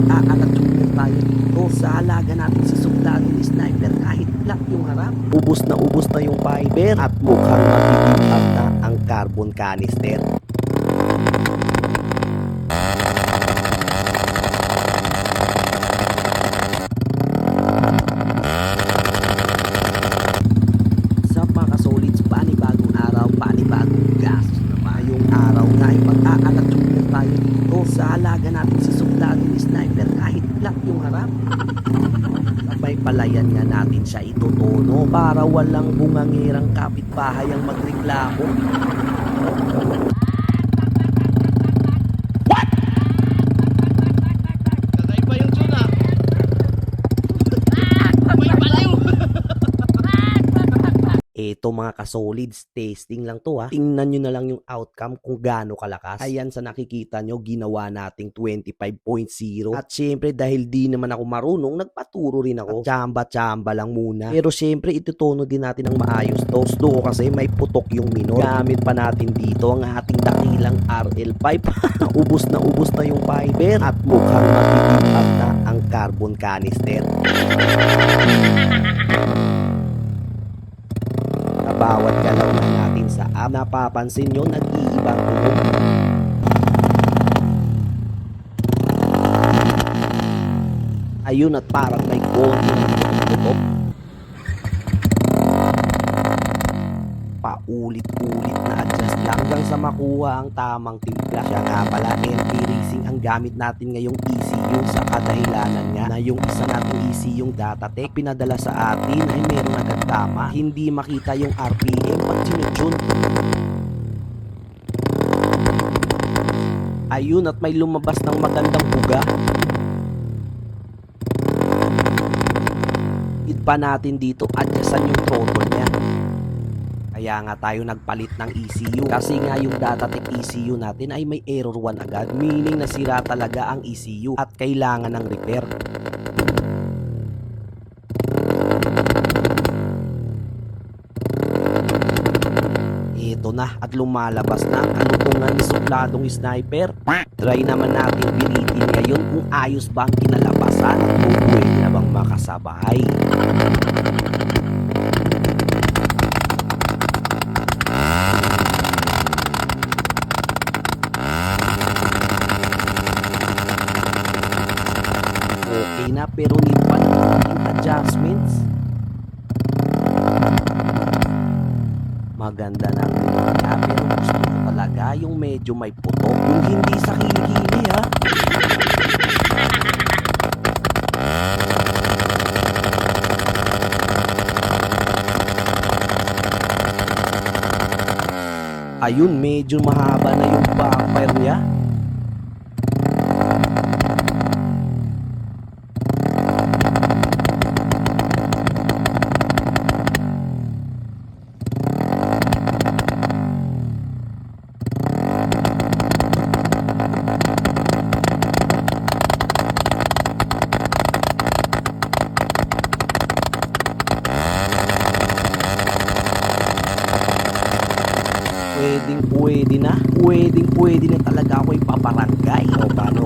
Mag-aalat tayo dito sa alaga natin si Sundalo Sniper kahit flat yung harap. Ubus na yung fiber at mukhang matitipad na ang carbon canister. Sa mga kasolids, panibagong araw, panibagong gas. Ngayong araw nga ay mag-aalat tayo dito sa alaga natin si Sundalo Sniper kahit flat yung harap. Sabay palayan nga natin siya itutono para walang bungangirang kapitbahay ang magreklamo. Kakaiba yung tuna. May baliw. Eto mga kasolids, testing lang to ha. Tingnan nyo na lang yung outcome kung gaano kalakas. Ayan sa nakikita nyo, ginawa nating 25.0. At syempre dahil di naman ako marunong, nagpaturo rin ako. Tsamba-tsamba lang muna. Pero syempre itutono din natin ng maayos to. Gusto ko kasi may putok yung minor. Gamit pa natin dito ang ating dakilang RL5. ubus na yung fiber. At mukhang matitipad na ang carbon canister. Bawat galaw na natin sa app, napapansin nyo, nag-iibang tunog. Ayun, at parang may konti ng tutok. Paulit-ulit na adjust lang hanggang sa makuha ang tamang timpla. Siya nga pala, NP Racing ang gamit natin ngayong ECU sa kadahilanan nga na yung isa nating ECU Datatech pinadala sa atin ay meron agad tama. Hindi makita yung RPM pag sinutune. Ayun, at may lumabas ng magandang buga. Pa natin dito adjustan yung throttle niya. Kaya nga tayo nagpalit ng ECU kasi nga yung Datatech ECU natin ay may error 1 agad, meaning nasira talaga ang ECU at kailangan ng repair. Ito na at lumalabas na ang kalutungan ni Sundalong Sniper. Try naman natin binitin ngayon kung ayos ba ang kinalabasan at kung pwede na bang makasabay. Okay na pero need pa ng konting adjustments. Maganda na ang ginawa niya pero gusto ko talaga yung medyo may putok. Yung hindi sa kilikili ha. Ayun, medyo mahaba na yung backfire niya. Pwedeng pwede na talaga ako ipabarangay. O paano,